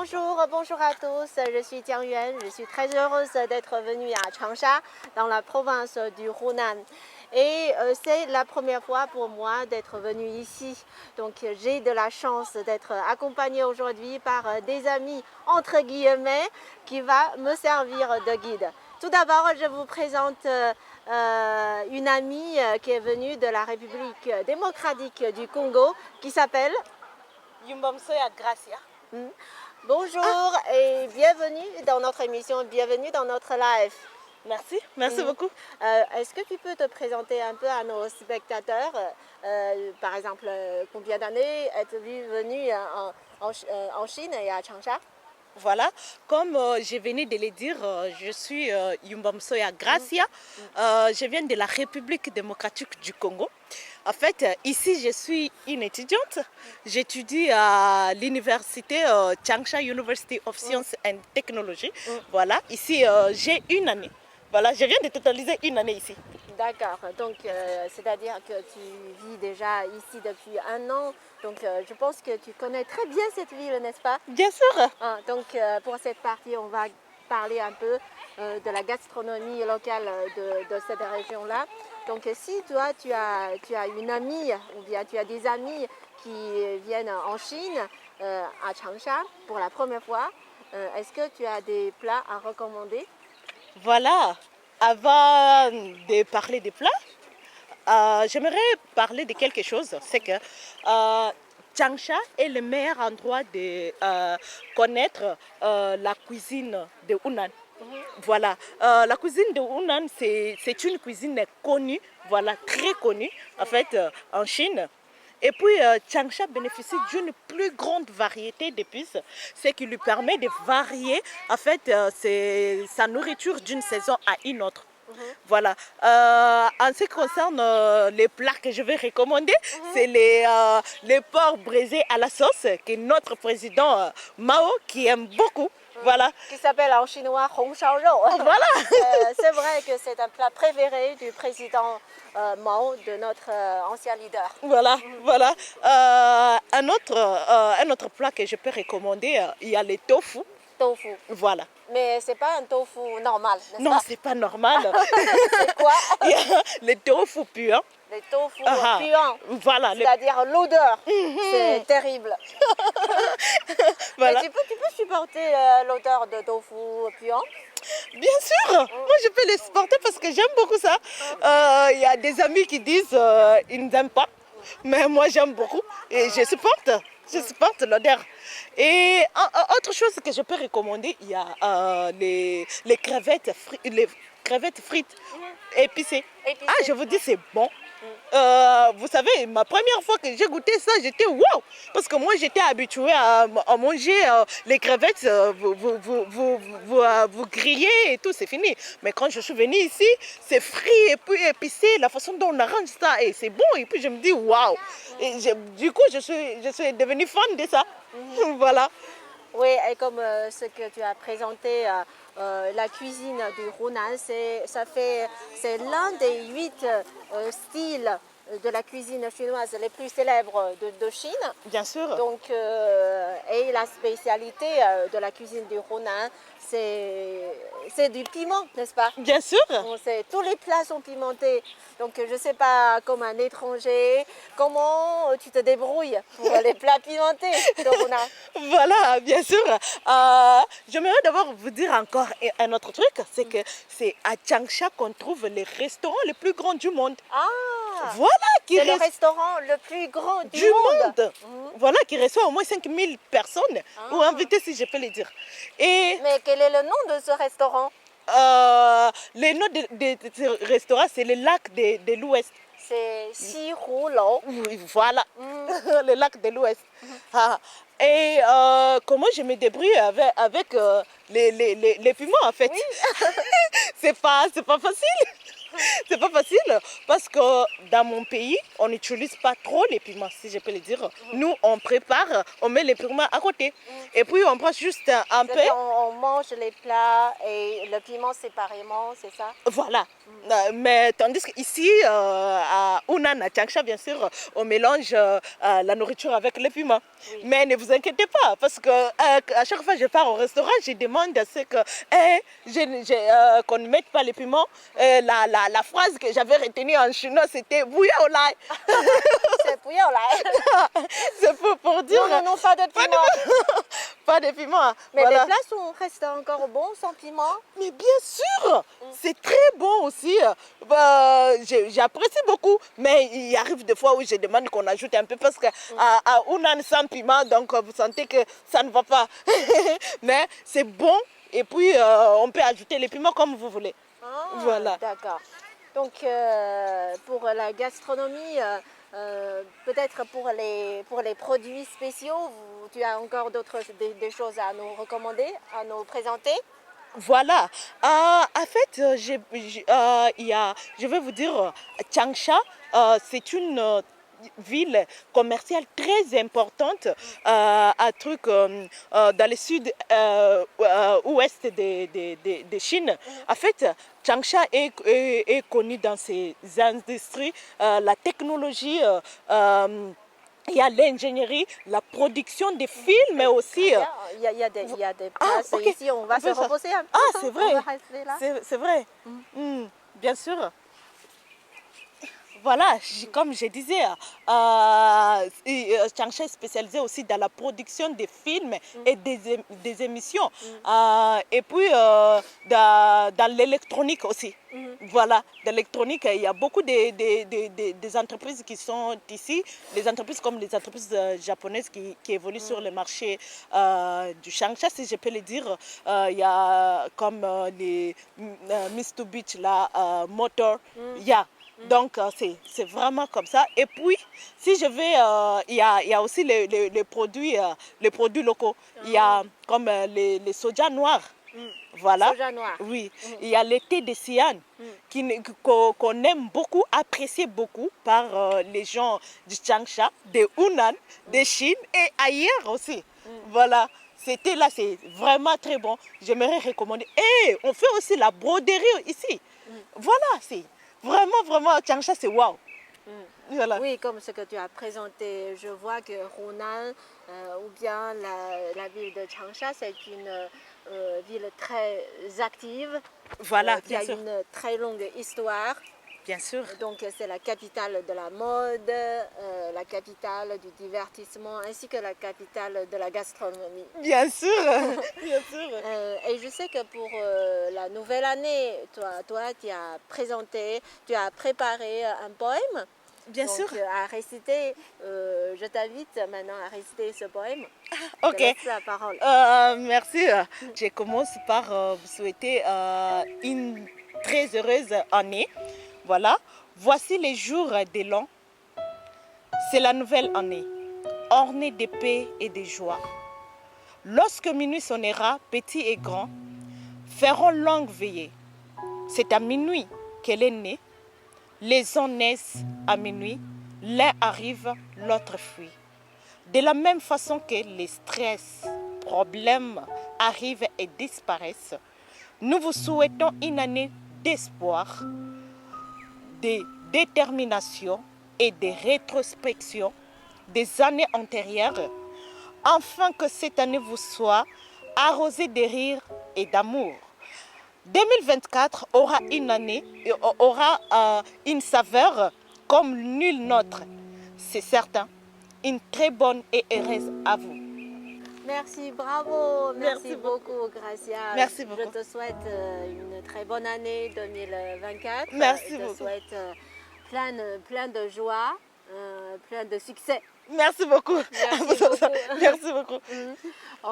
Bonjour à tous, je suis Jiang Yuan, je suis très heureuse d'être venue à Changsha, dans la province du Hunan. Et c'est la première fois pour moi d'être venue ici. Donc j'ai de la chance d'être accompagnée aujourd'hui par des amis, entre guillemets, qui va me servir de guide. Tout d'abord, je vous présente une amie qui est venue de la République démocratique du Congo, qui s'appelle Yumbamsoya Gracia. Bonjour et bienvenue dans notre émission, bienvenue dans notre live. Merci beaucoup. Est-ce que tu peux te présenter un peu à nos spectateurs, par exemple, combien d'années êtes-vous venu en Chine et à Changsha? Voilà, comme je venais de le dire, je suis Yumbamsoya Gracia. Je viens de la République démocratique du Congo. En fait, ici, je suis une étudiante. J'étudie à l'université Changsha University of Science and Technology. Voilà, ici, j'ai une année. Voilà, je viens de totaliser une année ici. D'accord, donc c'est-à-dire que tu vis déjà ici depuis un an. Donc je pense que tu connais très bien cette ville, n'est-ce pas? Bien sûr. Donc pour cette partie, on va parler un peu de la gastronomie locale de cette région-là. Donc si toi, tu as une amie ou bien tu as des amis qui viennent en Chine, à Changsha, pour la première fois, est-ce que tu as des plats à recommander? Voilà, avant de parler des plats, j'aimerais parler de quelque chose. C'est que Changsha est le meilleur endroit de connaître la cuisine de Hunan. Voilà, la cuisine de Hunan, c'est une cuisine connue, voilà, très connue en fait en Chine. Et puis, Changsha bénéficie d'une plus grande variété d'épices, ce qui lui permet de varier en fait, sa nourriture d'une saison à une autre. Voilà. En ce qui concerne les plats que je vais recommander, c'est les porcs braisés à la sauce que notre président Mao qui aime beaucoup. Voilà. Qui s'appelle en chinois Hong Shao Rou. Voilà. C'est vrai que c'est un plat préféré du président Mao, de notre ancien leader. Voilà, voilà. Un autre plat que je peux recommander, il y a le tofu. Tofu. Voilà. Mais c'est pas un tofu normal, n'est-ce Non, pas? c'est pas normal. C'est quoi? Il y a le tofu puant. Les tofu Ah, puants. voilà. C'est-à-dire l'odeur. C'est terrible. Voilà. Mais tu peux supporter l'odeur de tofu puant? Bien sûr, moi je peux les supporter parce que j'aime beaucoup ça. Il y a des amis qui disent ils n'aiment pas, mais moi j'aime beaucoup et je supporte l'odeur. Et autre chose que je peux recommander, il y a les crevettes frites épicées. Épicées. Ah, je vous dis, c'est bon. Vous savez, ma première fois que j'ai goûté ça, j'étais wow! Parce que moi, j'étais habituée à manger les crevettes, vous grillez et tout, c'est fini. Mais quand je suis venue ici, c'est frit et puis épicé, la façon dont on arrange ça, et c'est bon. Et puis je me dis wow! Et du coup, je suis devenue fan de ça. Voilà. Oui, et comme ce que tu as présenté, la cuisine du Hunan, c'est l'un des 8 styles de la cuisine chinoise les plus célèbres de Chine. Bien sûr. Donc, et la spécialité de la cuisine du Hunan, c'est du piment, n'est-ce pas? Bien sûr. Tous les plats sont pimentés. Donc, je ne sais pas, comme un étranger, comment tu te débrouilles pour les plats pimentés de Hunan? Voilà, bien sûr. J'aimerais d'abord vous dire encore un autre truc, c'est que c'est à Changsha qu'on trouve les restaurants les plus grands du monde. Ah! Voilà, C'est le restaurant le plus grand du monde. Voilà, qui reçoit au moins 5000 personnes, ou invités si je peux le dire. Et Mais quel est le nom de ce restaurant? le nom de ce restaurant, c'est le lac de l'Ouest. C'est Xihulou. Oui, voilà, le lac de l'Ouest. Et comment je me débrouille avec les piments en fait. Oui. C'est pas facile. C'est pas facile parce que dans mon pays, on n'utilise pas trop les piments, si je peux le dire. Nous, on prépare, on met les piments à côté. Et puis, on prend juste un peu. C'est-à-dire, on mange les plats et le piment séparément, c'est ça? Voilà. Mais tandis qu'ici, à Hunan, à Changsha, bien sûr, on mélange la nourriture avec les piments. Oui. Mais ne vous inquiétez pas, parce que à chaque fois que je pars au restaurant, je demande à ce que qu'on ne mette pas les piments. La phrase que j'avais retenue en chinois, c'était bouillon au lait. C'est bouillon là. C'est pour dire. Non, non, non, pas de piment. Pas de piment. Mais Voilà. les plats restent encore bons sans piment. Mais bien sûr, c'est très bon aussi. J'apprécie beaucoup. Mais il arrive des fois où je demande qu'on ajoute un peu parce que à Hunan sans piment, donc vous sentez que ça ne va pas. Mais c'est bon. Et puis on peut ajouter les piments comme vous voulez. Ah, Voilà. d'accord. Donc pour la gastronomie, peut-être pour les produits spéciaux, tu as encore des choses à nous recommander, à nous présenter? Voilà. En fait, je vais vous dire, Changsha, c'est une ville commerciale très importante dans le sud-ouest de Chine. En fait, Changsha est connu dans ses industries, la technologie. Il y a l'ingénierie, la production des films, mais aussi. Il y a des places ok. ici, on va se reposer un peu. Ah, c'est vrai. On va rester là. C'est vrai. Bien sûr. Voilà, comme je disais, Changsha est spécialisé aussi dans la production des films et des émissions. Et puis dans l'électronique aussi. Voilà, dans l'électronique, il y a beaucoup des entreprises qui sont ici, des entreprises comme les entreprises japonaises qui évoluent sur le marché du Changsha, si je peux le dire. Il y a comme les Mitsubishi, la Motor, il y a. Donc, c'est vraiment comme ça. Et puis, si je vais, il y a aussi les produits locaux. Il y a comme les soja noirs. Voilà. Soja noir. Oui. Il y a le thé de Sian qu'on aime beaucoup, apprécié beaucoup par les gens du Changsha, de Hunan, de Chine et ailleurs aussi. Voilà. C'était là, c'est vraiment très bon. J'aimerais recommander. Et on fait aussi la broderie ici. Voilà, c'est. Vraiment, vraiment, Changsha, c'est waouh. Voilà. Oui, comme ce que tu as présenté, je vois que Hunan ou bien la ville de Changsha, c'est une ville très active, Voilà, qui a bien sûr. une très longue histoire. Bien sûr. Donc c'est la capitale de la mode, la capitale du divertissement ainsi que la capitale de la gastronomie. Bien sûr, bien sûr. Et je sais que pour la nouvelle année, toi tu as préparé un poème. Bien Donc, sûr. à réciter, je t'invite maintenant à réciter ce poème. Ok. Je te laisse la parole. Merci. Je commence par vous souhaiter une très heureuse année. Voilà. Voici les jours de l'an. C'est la nouvelle année, ornée de paix et de joie. Lorsque minuit sonnera, petits et grands feront longue veillée. C'est à minuit qu'elle est née. Les uns naissent à minuit, l'un arrive, l'autre fuit. De la même façon que les stress, problèmes arrivent et disparaissent, nous vous souhaitons une année d'espoir, de détermination et de rétrospection des années antérieures, afin que cette année vous soit arrosée de rire et d'amour. 2024 aura une année, aura une saveur comme nulle autre, c'est certain. Une très bonne et heureuse à vous. Merci, bravo, merci Merci beaucoup, Gracia. Merci beaucoup. Je te souhaite une très bonne année 2024. Merci Je te beaucoup. souhaite plein de joie, plein de succès. Merci beaucoup. Merci beaucoup. Merci beaucoup.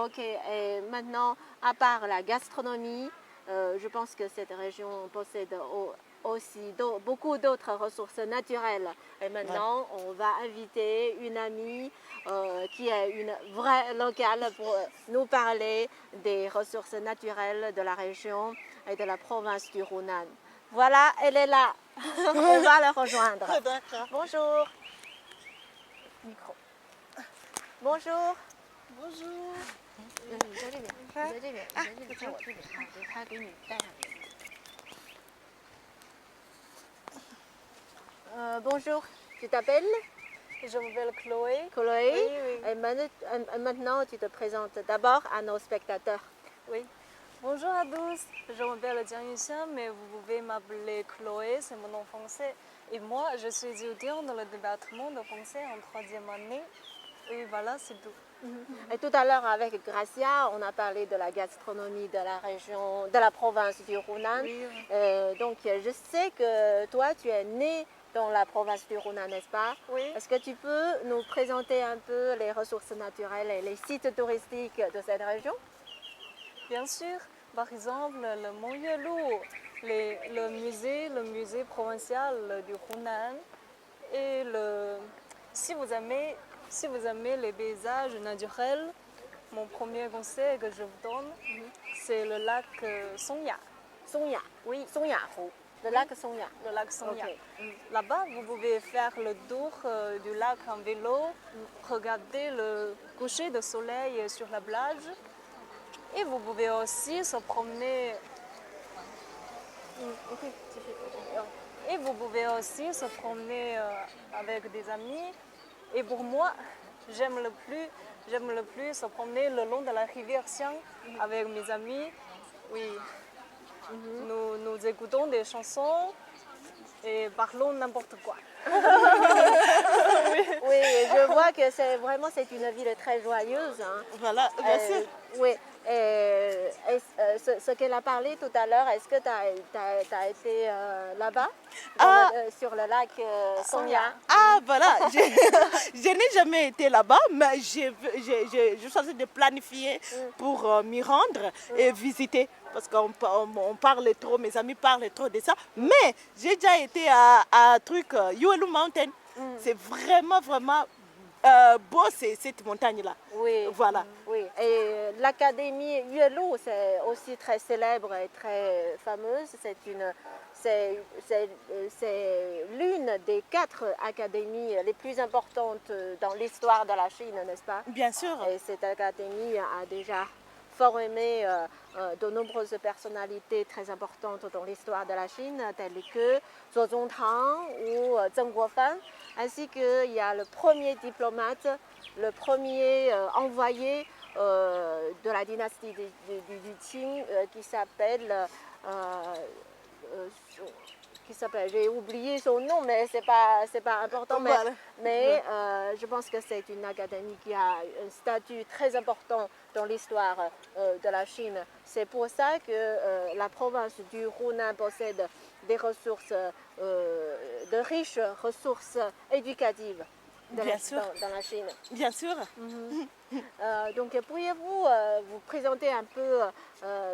Ok, et maintenant, à part la gastronomie, je pense que cette région possède aussi beaucoup d'autres ressources naturelles. Et maintenant, on va inviter une amie qui est une vraie locale pour nous parler des ressources naturelles de la région et de la province du Hunan. Voilà, elle est là. On va la rejoindre. D'accord. Bonjour. Micro. Bonjour. Bonjour. 你在这边，你在这边，你在我这边啊，对，他给你带上去。Bonjour, tu t'appelles Je m'appelle Chloé. Chloé. Oui, oui. Et maintenant, tu te présentes d'abord à nos spectateurs. Oui. Bonjour à tous, je m'appelle Jiang Yuxian, mais vous pouvez m'appeler Chloé, c'est mon nom français. Et moi, je suis étudiante dans le département de français en 3e année. Et voilà, c'est tout. Et tout à l'heure, avec Gracia, on a parlé de la gastronomie de la région, de la province du Hunan. Oui, oui. Donc, je sais que toi, tu es né dans la province du Hunan, n'est-ce pas? Oui. Est-ce que tu peux nous présenter un peu les ressources naturelles et les sites touristiques de cette région? Bien sûr, par exemple, le Mont Yelou, le musée provincial du Hunan. Et si vous aimez les paysages naturels, mon premier conseil que je vous donne, c'est le lac Songya. Songya. Oui, Songyahu. Le lac Songya. le lac Songya. Ok. Là-bas, vous pouvez faire le tour du lac en vélo, regarder le coucher de soleil sur la plage. Et vous pouvez aussi se promener. Et vous pouvez aussi se promener avec des amis. Et pour moi, j'aime le plus se promener le long de la rivière Xiang avec mes amis. Oui. Nous écoutons des chansons et parlons n'importe quoi. Oui, je vois que c'est une ville très joyeuse. Hein. Voilà, bien sûr. Oui. Ce qu'elle a parlé tout à l'heure, est-ce que tu as été là-bas, sur le lac Songya? Ah, voilà. Je n'ai jamais été là-bas, mais je suis en train de planifier pour m'y rendre et visiter. Parce qu'on parle trop, mes amis parlent trop de ça. Mais j'ai déjà été à truc, Yuelu Mountain. C'est vraiment, vraiment beau, cette montagne-là. Oui. Voilà. Oui. Et l'académie Yuelu, c'est aussi très célèbre et très fameuse. C'est l'une des 4 académies les plus importantes dans l'histoire de la Chine, n'est-ce pas? Bien sûr. Et cette académie a déjà formé de nombreuses personnalités très importantes dans l'histoire de la Chine, telles que Zhuo Zongtang ou Zheng Guofan, ainsi qu'il y a le premier diplomate, le premier envoyé de la dynastie du Qing qui s'appelle, j'ai oublié son nom, mais c'est pas important, Voilà. mais je pense que c'est une académie qui a un statut très important dans l'histoire de la Chine. C'est pour ça que la province du Hunan possède des ressources, de riches ressources éducatives dans la Chine. Bien sûr. Donc, pourriez-vous vous présenter un peu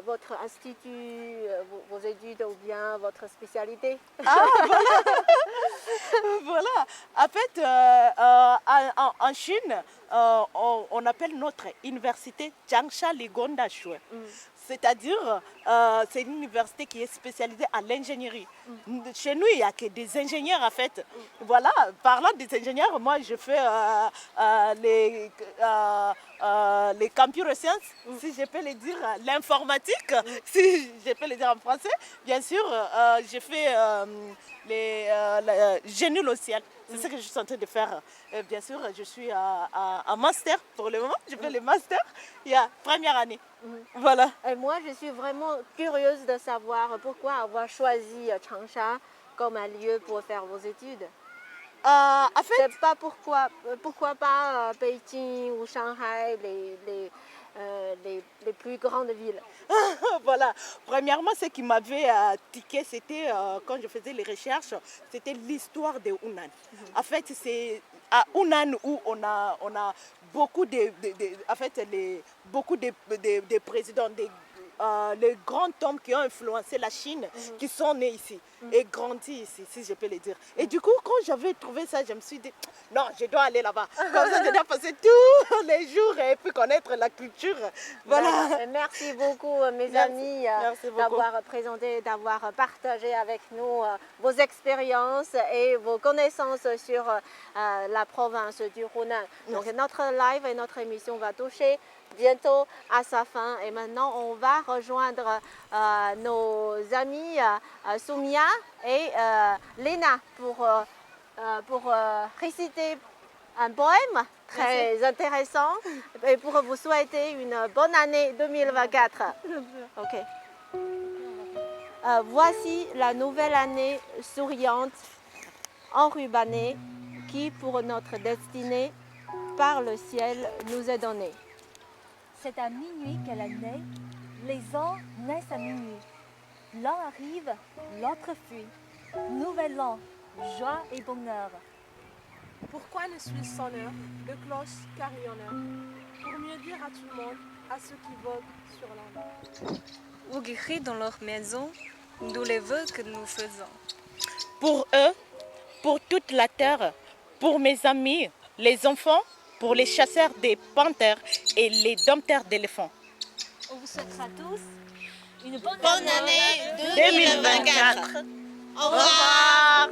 votre institut, vos études ou bien votre spécialité? Ah, voilà. Voilà. En fait, en Chine, on appelle notre université Changsha Ligonda Shui. C'est-à-dire, c'est une université qui est spécialisée à l'ingénierie. Chez nous, il n'y a que des ingénieurs, en fait. Voilà, parlant des ingénieurs, moi, je fais les computer science, si je peux le dire, l'informatique, si je peux le dire en français. Bien sûr, j'ai fait le génie logiciel. C'est ce que je suis en train de faire. Bien sûr, je suis en master pour le moment. Je fais le master il y a première année. Voilà. Et moi, je suis vraiment curieuse de savoir pourquoi avoir choisi Changsha comme un lieu pour faire vos études. En fait, C'est pas pourquoi pas Beijing ou Shanghai, les plus grandes villes. voilà. Premièrement, ce qui m'avait tiqué, c'était quand je faisais les recherches, c'était l'histoire de Hunan. En fait, c'est à Hunan où on a beaucoup beaucoup de présidents, les grands hommes qui ont influencé la Chine, qui sont nés ici et grandis ici, si je peux le dire. Et du coup, quand j'avais trouvé ça, je me suis dit, non, je dois aller là-bas. Comme ça, je dois passer tous les jours et puis connaître la culture. Voilà. Merci beaucoup, mes Merci. amis, Merci beaucoup. d'avoir présenté, d'avoir partagé avec nous vos expériences et vos connaissances sur la province du Hunan. Donc, notre live et notre émission va toucher bientôt à sa fin. Et maintenant, on va rejoindre nos amis Soumia et Léna pour réciter un poème très intéressant et pour vous souhaiter une bonne année 2024. Ok. Voici la nouvelle année souriante, enrubannée, qui pour notre destinée, par le ciel, nous est donnée. C'est à minuit qu'elle est née, les ans naissent à minuit. L'un arrive, l'autre fuit. Nouvel an, joie et bonheur. Pourquoi ne suis-je sonneur de cloches carillonneurs pour mieux dire à tout le monde, à ceux qui voguent sur la mer. Ou guéris dans leur maison, d'où les vœux que nous faisons. Pour eux, pour toute la terre, pour mes amis, les enfants, pour les chasseurs des panthères et les dompteurs d'éléphants. On vous souhaitera tous une bonne Bonne année 2024. Au revoir.